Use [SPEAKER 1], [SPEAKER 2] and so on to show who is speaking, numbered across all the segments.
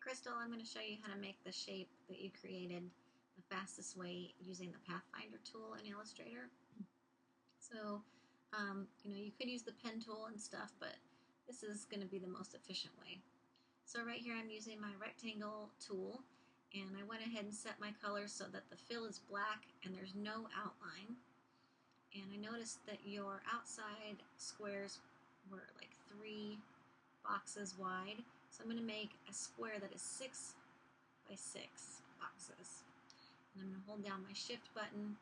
[SPEAKER 1] Krystal, I'm going to show you how to make the shape that you created the fastest way using the Pathfinder tool in Illustrator. So, you could use the pen tool and stuff, but this is going to be the most efficient way. So right here I'm using my rectangle tool, and I went ahead and set my colors so that the fill is black and there's no outline. And I noticed that your outside squares were like 3 boxes wide. So I'm going to make a square that is 6 by 6 boxes. And I'm going to hold down my shift button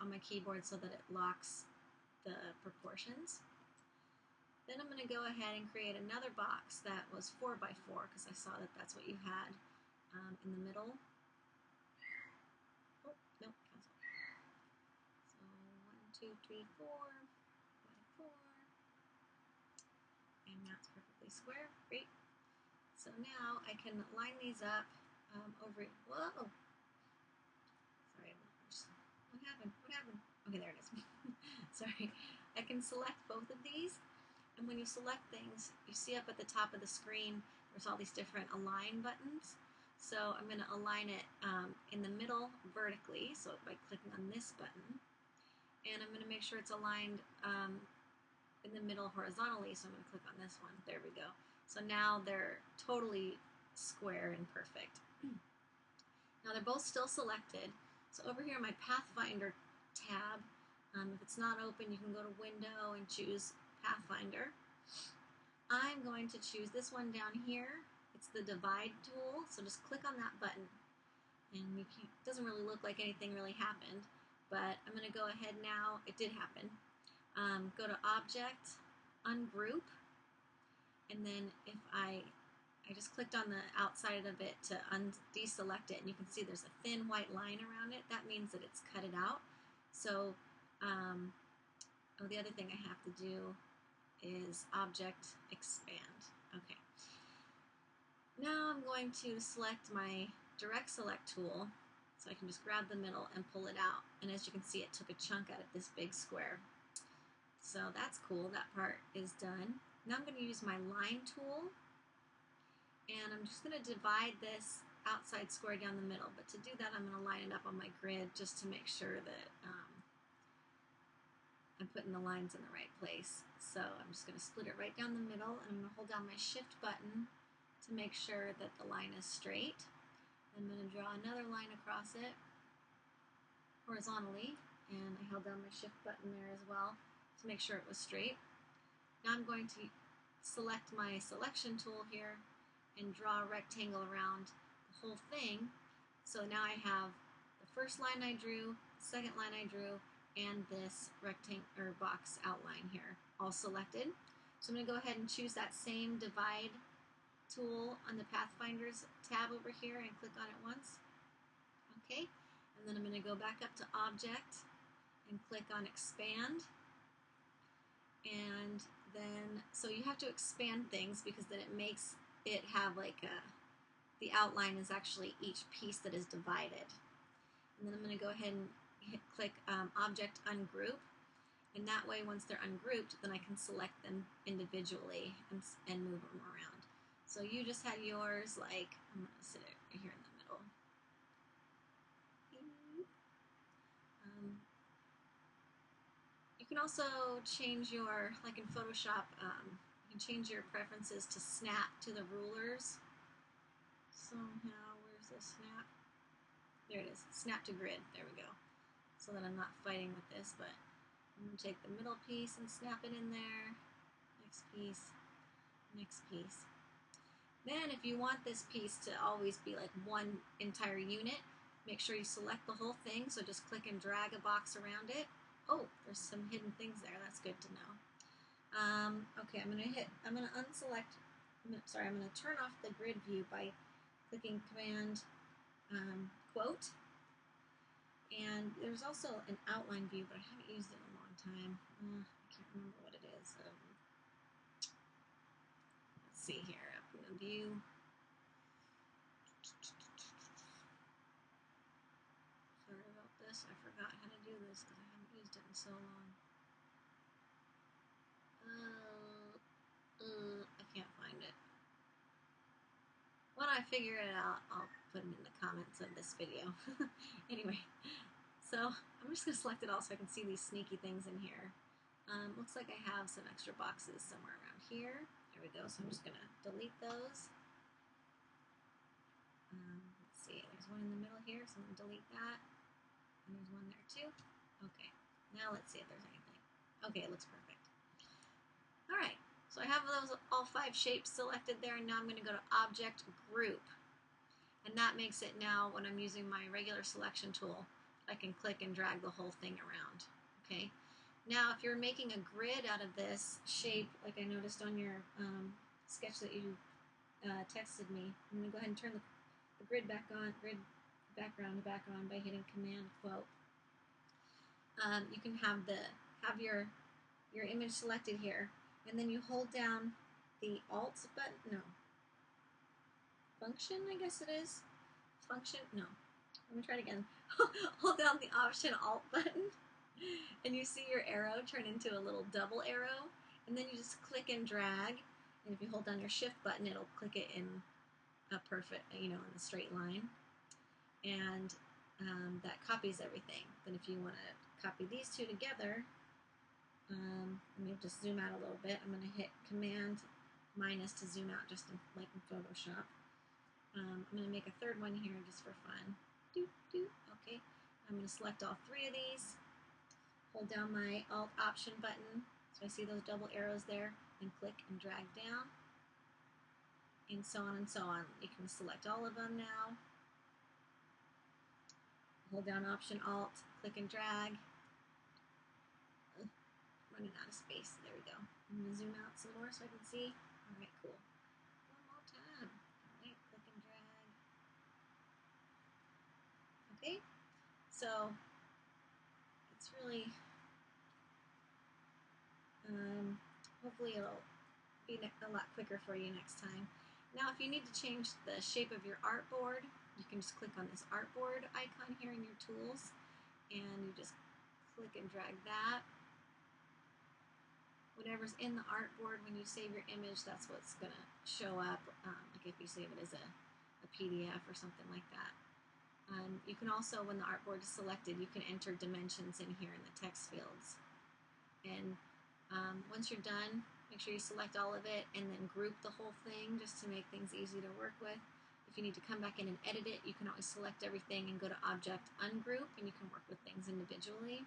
[SPEAKER 1] on my keyboard so that it locks the proportions. Then I'm going to go ahead and create another box that was 4 by 4 because I saw that that's what you had in the middle. Oh, no, cancel. So 1, 2, 3, 4 by 4. And that's perfectly square. Great. So now I can line these up over. Whoa! Sorry, what happened? What happened? Okay, there it is. Sorry. I can select both of these, and when you select things, you see up at the top of the screen, there's all these different align buttons. So I'm going to align it in the middle vertically, so by clicking on this button, and I'm going to make sure it's aligned in the middle horizontally, so I'm going to click on this one. There we go. So now they're totally square and perfect. Now they're both still selected. So over here in my Pathfinder tab, if it's not open, you can go to Window and choose Pathfinder. I'm going to choose this one down here. It's the Divide tool, so just click on that button. And it doesn't really look like anything really happened, but I'm going to go ahead now. It did happen. Go to Object, Ungroup, and then if I just clicked on the outside of it to deselect it, and you can see there's a thin white line around it. That means that it's cut it out. So, the other thing I have to do is Object, Expand. Okay. Now I'm going to select my Direct Select tool, so I can just grab the middle and pull it out. And as you can see, it took a chunk out of this big square. So that's cool. That part is done. Now I'm going to use my line tool, and I'm just going to divide this outside square down the middle. But to do that, I'm going to line it up on my grid just to make sure that I'm putting the lines in the right place. So I'm just going to split it right down the middle, and I'm going to hold down my shift button to make sure that the line is straight. I'm going to draw another line across it horizontally, and I held down my shift button there as well to make sure it was straight. Now I'm going to select my selection tool here and draw a rectangle around the whole thing. So now I have the first line I drew, the second line I drew, and this rectangle box outline here all selected. So I'm going to go ahead and choose that same divide tool on the Pathfinders tab over here and click on it once. Okay, and then I'm going to go back up to Object and click on Expand. And then, so you have to expand things because then it makes it have like the outline is actually each piece that is divided. And then I'm going to go ahead and click Object Ungroup, and that way once they're ungrouped, then I can select them individually and move them around. So you just had yours like, I'm going to sit it right here in the middle. You can also change your, like in Photoshop, you can change your preferences to snap to the rulers. Somehow, where's the snap? There it is, snap to grid, there we go. So that I'm not fighting with this, but I'm going to take the middle piece and snap it in there. Next piece, next piece. Then if you want this piece to always be like one entire unit, make sure you select the whole thing, so just click and drag a box around it. Oh, there's some hidden things there. That's good to know. Okay, I'm going to unselect, I'm going to turn off the grid view by clicking Command quote. And there's also an outline view, but I haven't used it in a long time. I can't remember what it is. Let's see here, up in the view. Sorry about this. I forgot how to do this because I haven't used it in so long. I can't find it. I figure it out, I'll put them in the comments of this video. Anyway, so I'm just going to select it all so I can see these sneaky things in here. Looks like I have some extra boxes somewhere around here. There we go. So I'm just going to delete those. Let's see. There's one in the middle here, so I'm going to delete that. And there's one there too. Okay. Now let's see if there's anything. Okay, it looks perfect. All right. So I have those all 5 shapes selected there, and now I'm going to go to Object Group. And that makes it now, when I'm using my regular selection tool, I can click and drag the whole thing around. Okay. Now, if you're making a grid out of this shape, like I noticed on your sketch that you texted me, I'm going to go ahead and turn the grid back on, background back on by hitting Command quote. You can have your image selected here, and then you hold down the Alt button. No, Function, I guess it is. Function. No. Let me try it again. Hold down the Option Alt button, and you see your arrow turn into a little double arrow, and then you just click and drag, and if you hold down your Shift button, it'll click it in a perfect, in a straight line, and that copies everything. Then if you want to copy these two together, let me just zoom out a little bit. I'm going to hit Command minus to zoom out, just like in Photoshop. I'm going to make a third one here just for fun. Okay. I'm going to select all 3 of these, hold down my Alt Option button, so I see those double arrows there, and click and drag down, and so on and so on. You can select all of them now. Hold down Option Alt, click and drag. Running out of space. There we go. I'm going to zoom out some more so I can see. All right, cool. One more time. All right, click and drag. Okay, so it's really, hopefully it'll be a lot quicker for you next time. Now, if you need to change the shape of your artboard, you can just click on this artboard icon here in your tools, and you just click and drag that. Whatever's in the artboard, when you save your image, that's what's going to show up, like if you save it as a PDF or something like that. You can also, when the artboard is selected, you can enter dimensions in here in the text fields. And once you're done, make sure you select all of it and then group the whole thing just to make things easy to work with. If you need to come back in and edit it, you can always select everything and go to Object Ungroup, and you can work with things individually.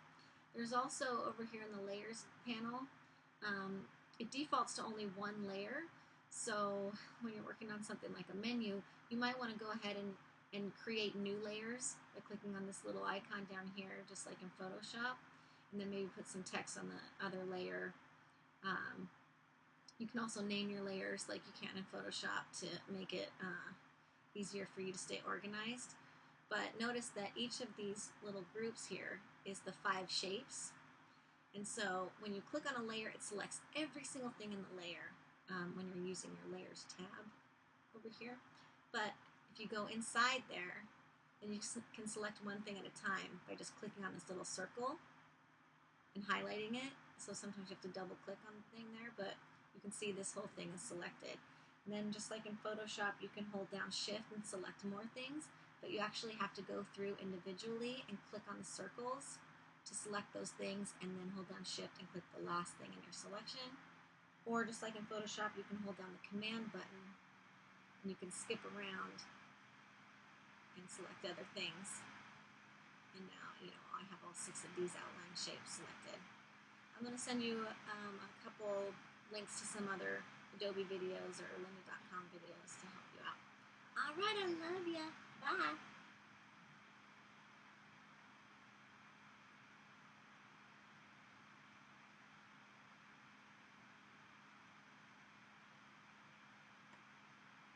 [SPEAKER 1] There's also, over here in the Layers panel, it defaults to only 1 layer, so when you're working on something like a menu, you might want to go ahead and create new layers by clicking on this little icon down here, just like in Photoshop, and then maybe put some text on the other layer. You can also name your layers like you can in Photoshop to make it easier for you to stay organized. But notice that each of these little groups here is the 5 shapes. And so when you click on a layer, it selects every single thing in the layer when you're using your Layers tab over here. But if you go inside there, then you can select one thing at a time by just clicking on this little circle and highlighting it. So sometimes you have to double click on the thing there, but you can see this whole thing is selected. And then just like in Photoshop, you can hold down Shift and select more things, but you actually have to go through individually and click on the circles to select those things, and then hold down Shift and click the last thing in your selection. Or just like in Photoshop, you can hold down the Command button, and you can skip around and select other things. And now, I have all 6 of these outline shapes selected. I'm going to send you a couple links to some other Adobe videos or lynda.com videos to help you out. All right, I love ya. Bye.